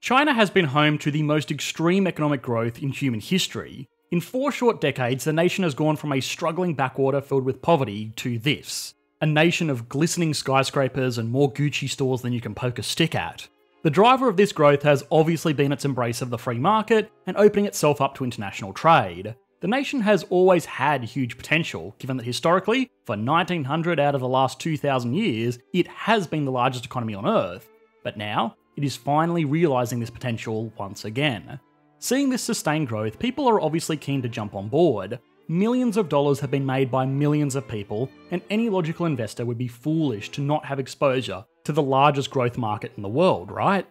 China has been home to the most extreme economic growth in human history. In 4 short decades, the nation has gone from a struggling backwater filled with poverty to this. A nation of glistening skyscrapers and more Gucci stores than you can poke a stick at. The driver of this growth has obviously been its embrace of the free market and opening itself up to international trade. The nation has always had huge potential, given that historically, for 1900 out of the last 2000 years, it has been the largest economy on Earth. But now, it is finally realising this potential once again. Seeing this sustained growth, people are obviously keen to jump on board. Millions of dollars have been made by millions of people, and any logical investor would be foolish to not have exposure to the largest growth market in the world, right?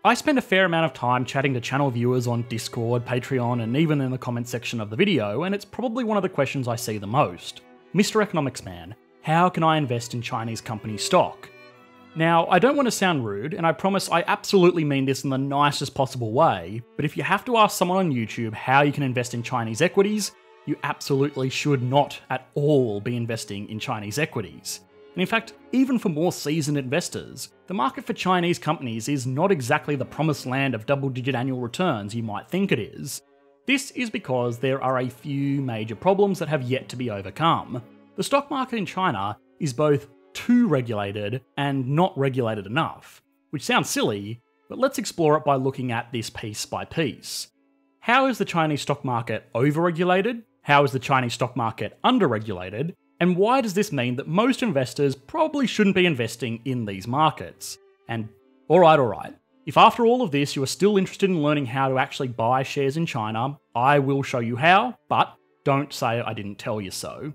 I spend a fair amount of time chatting to channel viewers on Discord, Patreon, and even in the comments section of the video, and it's probably one of the questions I see the most. Mr. Economics Man, how can I invest in Chinese company stock? Now, I don't want to sound rude, and I promise I absolutely mean this in the nicest possible way, but if you have to ask someone on YouTube how you can invest in Chinese equities, you absolutely should not at all be investing in Chinese equities. And in fact, even for more seasoned investors, the market for Chinese companies is not exactly the promised land of double-digit annual returns you might think it is. This is because there are a few major problems that have yet to be overcome. The stock market in China is both too regulated and not regulated enough, which sounds silly, but let's explore it by looking at this piece by piece. How is the Chinese stock market overregulated? How is the Chinese stock market underregulated? And why does this mean that most investors probably shouldn't be investing in these markets? And alright, if after all of this you are still interested in learning how to actually buy shares in China, I will show you how, but don't say I didn't tell you so.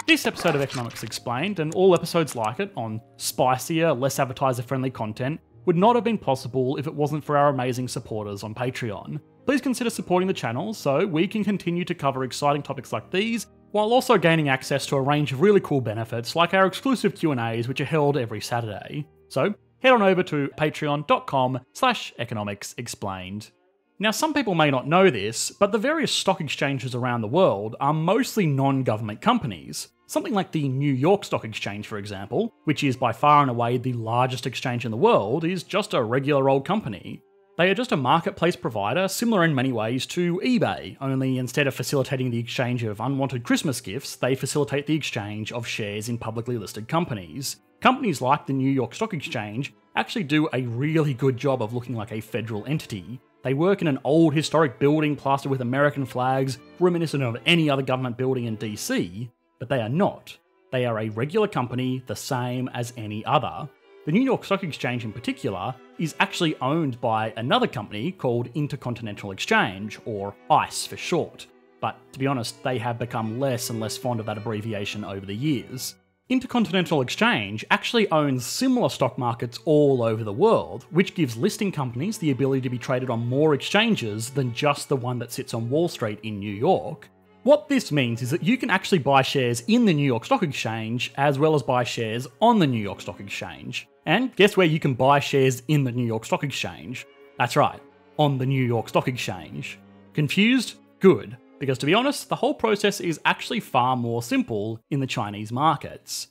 This episode of Economics Explained, and all episodes like it on spicier, less advertiser-friendly content, would not have been possible if it wasn't for our amazing supporters on Patreon. Please consider supporting the channel so we can continue to cover exciting topics like these, while also gaining access to a range of really cool benefits like our exclusive Q&As which are held every Saturday. So head on over to patreon.com/economicsexplained. Now, some people may not know this, but the various stock exchanges around the world are mostly non-government companies. Something like the New York Stock Exchange, for example, which is by far and away the largest exchange in the world, is just a regular old company. They are just a marketplace provider similar in many ways to eBay, only instead of facilitating the exchange of unwanted Christmas gifts, they facilitate the exchange of shares in publicly listed companies. Companies like the New York Stock Exchange actually do a really good job of looking like a federal entity. They work in an old historic building plastered with American flags, reminiscent of any other government building in DC, but they are not. They are a regular company, the same as any other. The New York Stock Exchange in particular is actually owned by another company called Intercontinental Exchange, or ICE for short. But to be honest, they have become less and less fond of that abbreviation over the years. Intercontinental Exchange actually owns similar stock markets all over the world, which gives listing companies the ability to be traded on more exchanges than just the one that sits on Wall Street in New York. What this means is that you can actually buy shares in the New York Stock Exchange as well as buy shares on the New York Stock Exchange. And guess where you can buy shares in the New York Stock Exchange? That's right, on the New York Stock Exchange. Confused? Good. Because to be honest, the whole process is actually far more simple in the Chinese markets.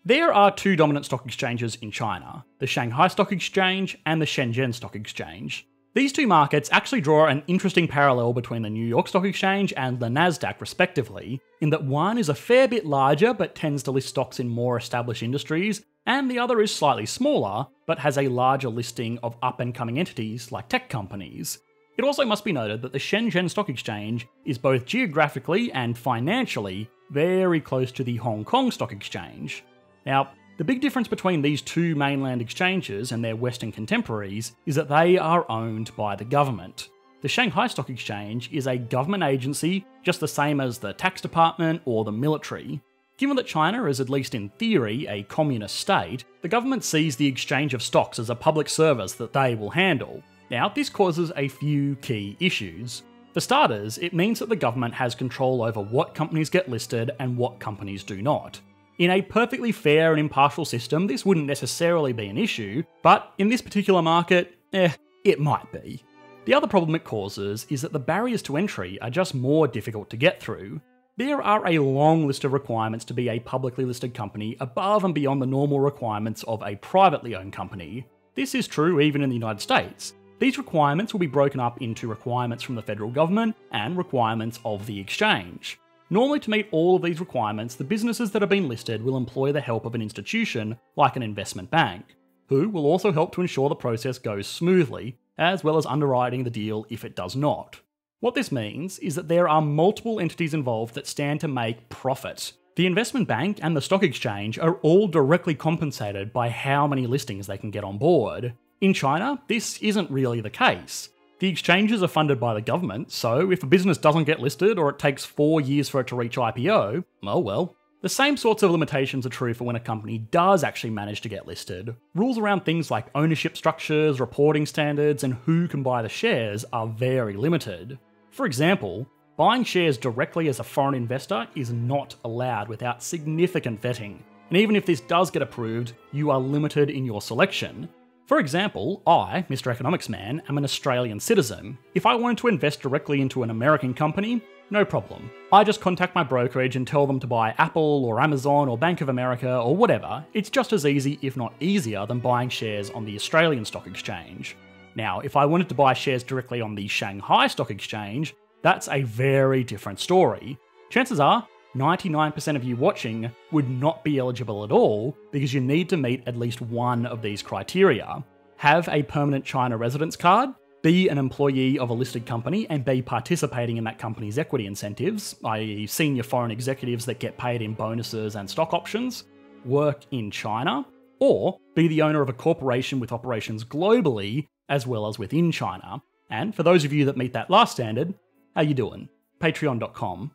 There are 2 dominant stock exchanges in China, the Shanghai Stock Exchange and the Shenzhen Stock Exchange. These 2 markets actually draw an interesting parallel between the New York Stock Exchange and the Nasdaq respectively, in that one is a fair bit larger but tends to list stocks in more established industries, and the other is slightly smaller but has a larger listing of up-and-coming entities like tech companies. It also must be noted that the Shenzhen Stock Exchange is both geographically and financially very close to the Hong Kong Stock Exchange. Now, the big difference between these 2 mainland exchanges and their Western contemporaries is that they are owned by the government. The Shanghai Stock Exchange is a government agency just the same as the tax department or the military. Given that China is, at least in theory, a communist state, the government sees the exchange of stocks as a public service that they will handle. Now, this causes a few key issues. For starters, it means that the government has control over what companies get listed and what companies do not. In a perfectly fair and impartial system, this wouldn't necessarily be an issue, but in this particular market, it might be. The other problem it causes is that the barriers to entry are just more difficult to get through. There are a long list of requirements to be a publicly listed company above and beyond the normal requirements of a privately owned company. This is true even in the United States. These requirements will be broken up into requirements from the federal government and requirements of the exchange. Normally, to meet all of these requirements, the businesses that have been listed will employ the help of an institution like an investment bank, who will also help to ensure the process goes smoothly, as well as underwriting the deal if it does not. What this means is that there are multiple entities involved that stand to make profit. The investment bank and the stock exchange are all directly compensated by how many listings they can get on board. In China, this isn't really the case. The exchanges are funded by the government, so if a business doesn't get listed or it takes 4 years for it to reach IPO, oh well. The same sorts of limitations are true for when a company does actually manage to get listed. Rules around things like ownership structures, reporting standards, and who can buy the shares are very limited. For example, buying shares directly as a foreign investor is not allowed without significant vetting, and even if this does get approved, you are limited in your selection. For example, I, Mr. Economics Man, am an Australian citizen. If I wanted to invest directly into an American company, no problem. I just contact my brokerage and tell them to buy Apple or Amazon or Bank of America or whatever. It's just as easy, if not easier, than buying shares on the Australian Stock Exchange. Now, if I wanted to buy shares directly on the Shanghai Stock Exchange, that's a very different story. Chances are, 99% of you watching would not be eligible at all because you need to meet at least one of these criteria. Have a permanent China residence card, be an employee of a listed company and be participating in that company's equity incentives, i.e. senior foreign executives that get paid in bonuses and stock options, work in China, or be the owner of a corporation with operations globally as well as within China. And for those of you that meet that last standard, how you doing? Patreon.com.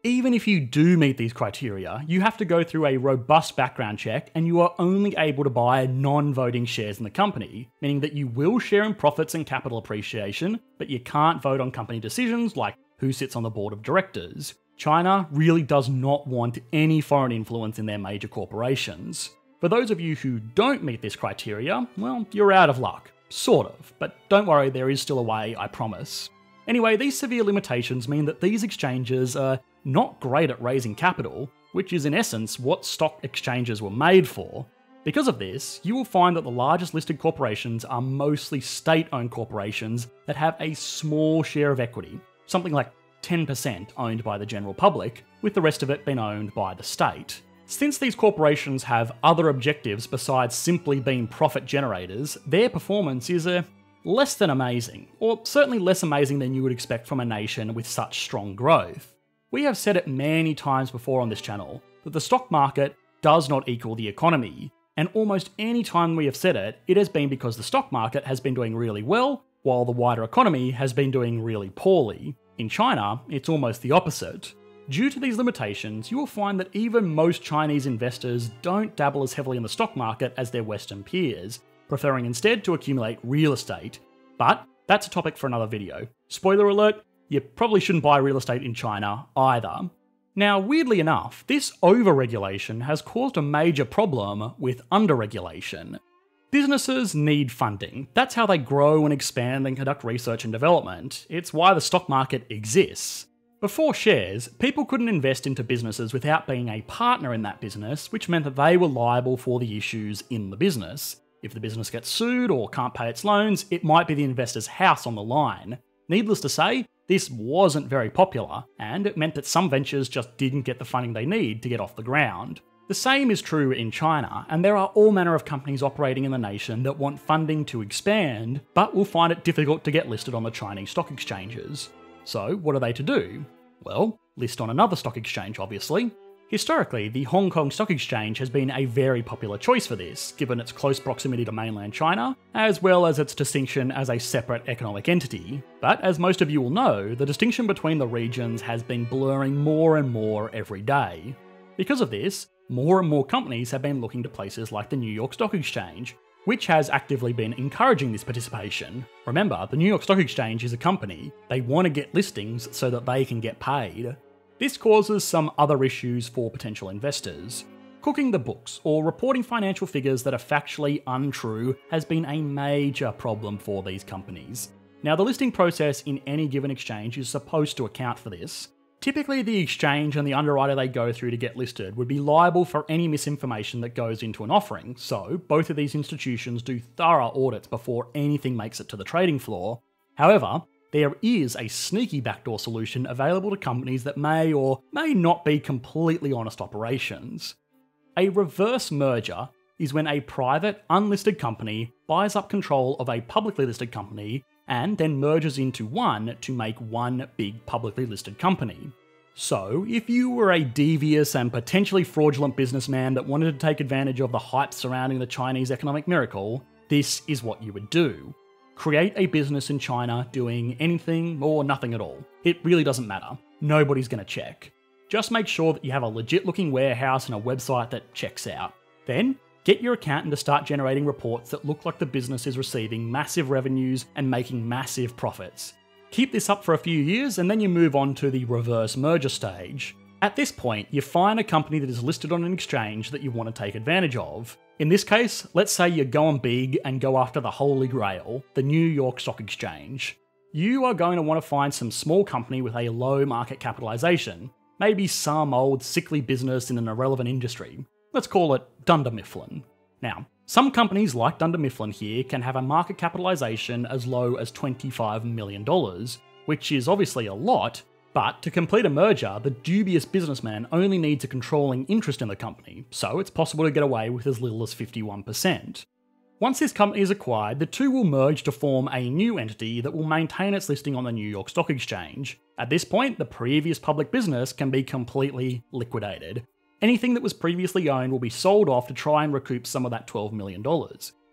Even if you do meet these criteria, you have to go through a robust background check and you are only able to buy non-voting shares in the company, meaning that you will share in profits and capital appreciation, but you can't vote on company decisions like who sits on the board of directors. China really does not want any foreign influence in their major corporations. For those of you who don't meet this criteria, well, you're out of luck. Sort of, but don't worry, there is still a way, I promise. Anyway, these severe limitations mean that these exchanges are not great at raising capital, which is in essence what stock exchanges were made for. Because of this, you will find that the largest listed corporations are mostly state-owned corporations that have a small share of equity, something like 10% owned by the general public, with the rest of it being owned by the state. Since these corporations have other objectives besides simply being profit generators, their performance is less than amazing, or certainly less amazing than you would expect from a nation with such strong growth. We have said it many times before on this channel, that the stock market does not equal the economy, and almost any time we have said it, it has been because the stock market has been doing really well, while the wider economy has been doing really poorly. In China, it's almost the opposite. Due to these limitations, you will find that even most Chinese investors don't dabble as heavily in the stock market as their Western peers, preferring instead to accumulate real estate. But that's a topic for another video. Spoiler alert, you probably shouldn't buy real estate in China either. Now, weirdly enough, this over-regulation has caused a major problem with under-regulation. Businesses need funding. That's how they grow and expand and conduct research and development. It's why the stock market exists. Before shares, people couldn't invest into businesses without being a partner in that business, which meant that they were liable for the issues in the business. If the business gets sued or can't pay its loans, it might be the investor's house on the line. Needless to say, this wasn't very popular, and it meant that some ventures just didn't get the funding they need to get off the ground. The same is true in China, and there are all manner of companies operating in the nation that want funding to expand, but will find it difficult to get listed on the Chinese stock exchanges. So what are they to do? Well, list on another stock exchange, obviously. Historically, the Hong Kong Stock Exchange has been a very popular choice for this, given its close proximity to mainland China, as well as its distinction as a separate economic entity. But as most of you will know, the distinction between the regions has been blurring more and more every day. Because of this, more and more companies have been looking to places like the New York Stock Exchange, which has actively been encouraging this participation. Remember, the New York Stock Exchange is a company. They want to get listings so that they can get paid. This causes some other issues for potential investors. Cooking the books, or reporting financial figures that are factually untrue, has been a major problem for these companies. Now, the listing process in any given exchange is supposed to account for this. Typically, the exchange and the underwriter they go through to get listed would be liable for any misinformation that goes into an offering, so both of these institutions do thorough audits before anything makes it to the trading floor. However, there is a sneaky backdoor solution available to companies that may or may not be completely honest operations. A reverse merger is when a private, unlisted company buys up control of a publicly listed company and then merges into one to make one big publicly listed company. So, if you were a devious and potentially fraudulent businessman that wanted to take advantage of the hype surrounding the Chinese economic miracle, this is what you would do. Create a business in China doing anything or nothing at all. It really doesn't matter. Nobody's going to check. Just make sure that you have a legit looking warehouse and a website that checks out. Then, get your accountant to start generating reports that look like the business is receiving massive revenues and making massive profits. Keep this up for a few years and then you move on to the reverse merger stage. At this point, you find a company that is listed on an exchange that you want to take advantage of. In this case, let's say you're going big and go after the Holy Grail, the New York Stock Exchange. You are going to want to find some small company with a low market capitalization, maybe some old sickly business in an irrelevant industry. Let's call it Dunder Mifflin. Now, some companies like Dunder Mifflin here can have a market capitalization as low as $25 million, which is obviously a lot, but to complete a merger, the dubious businessman only needs a controlling interest in the company, so it's possible to get away with as little as 51%. Once this company is acquired, the two will merge to form a new entity that will maintain its listing on the New York Stock Exchange. At this point, the previous public business can be completely liquidated. Anything that was previously owned will be sold off to try and recoup some of that $12 million.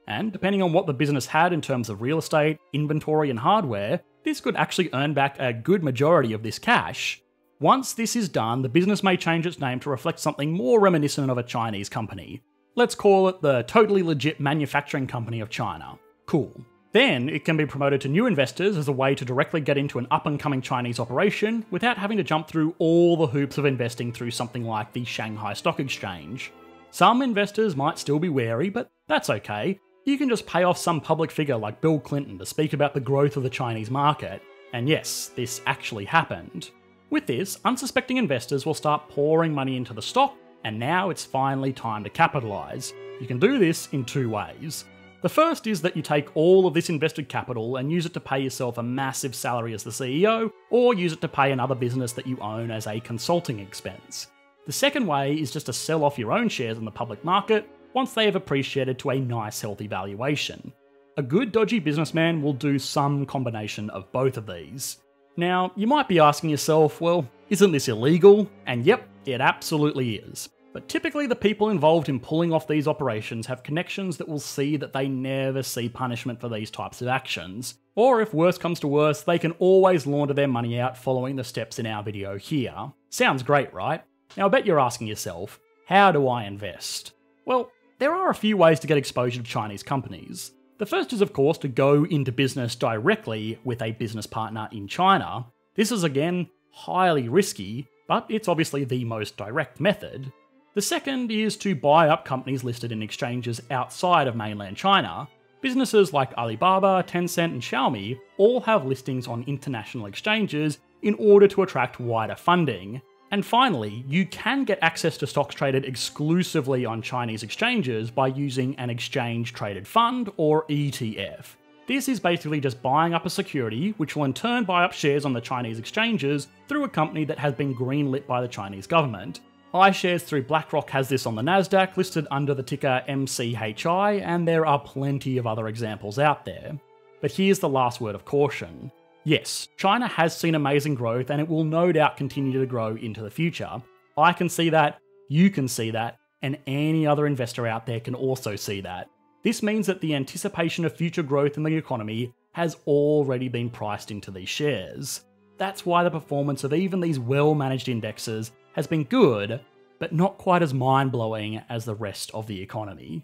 And depending on what the business had in terms of real estate, inventory, and hardware, this could actually earn back a good majority of this cash. Once this is done, the business may change its name to reflect something more reminiscent of a Chinese company. Let's call it the Totally Legit Manufacturing Company of China. Cool. Then it can be promoted to new investors as a way to directly get into an up-and-coming Chinese operation without having to jump through all the hoops of investing through something like the Shanghai Stock Exchange. Some investors might still be wary, but that's okay. You can just pay off some public figure like Bill Clinton to speak about the growth of the Chinese market. And yes, this actually happened. With this, unsuspecting investors will start pouring money into the stock, and now it's finally time to capitalise. You can do this in two ways. The first is that you take all of this invested capital and use it to pay yourself a massive salary as the CEO, or use it to pay another business that you own as a consulting expense. The second way is just to sell off your own shares in the public market once they have appreciated to a nice healthy valuation. A good dodgy businessman will do some combination of both of these. Now, you might be asking yourself, well, isn't this illegal? And yep, it absolutely is. But typically the people involved in pulling off these operations have connections that will see that they never see punishment for these types of actions. Or if worse comes to worse, they can always launder their money out following the steps in our video here. Sounds great, right? Now I bet you're asking yourself, how do I invest? Well, there are a few ways to get exposure to Chinese companies. The first is of course to go into business directly with a business partner in China. This is again highly risky, but it's obviously the most direct method. The second is to buy up companies listed in exchanges outside of mainland China. Businesses like Alibaba, Tencent and Xiaomi all have listings on international exchanges in order to attract wider funding. And finally, you can get access to stocks traded exclusively on Chinese exchanges by using an exchange-traded fund or ETF. This is basically just buying up a security, which will in turn buy up shares on the Chinese exchanges through a company that has been greenlit by the Chinese government. iShares through BlackRock has this on the Nasdaq, listed under the ticker MCHI, and there are plenty of other examples out there. But here's the last word of caution. Yes, China has seen amazing growth and it will no doubt continue to grow into the future. I can see that, you can see that, and any other investor out there can also see that. This means that the anticipation of future growth in the economy has already been priced into these shares. That's why the performance of even these well-managed indexes has been good, but not quite as mind-blowing as the rest of the economy.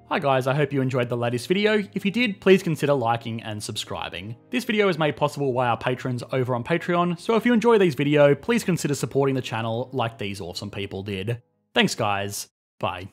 Hi guys, I hope you enjoyed the latest video. If you did, please consider liking and subscribing. This video is made possible by our patrons over on Patreon, so if you enjoy these videos, please consider supporting the channel like these awesome people did. Thanks guys, bye.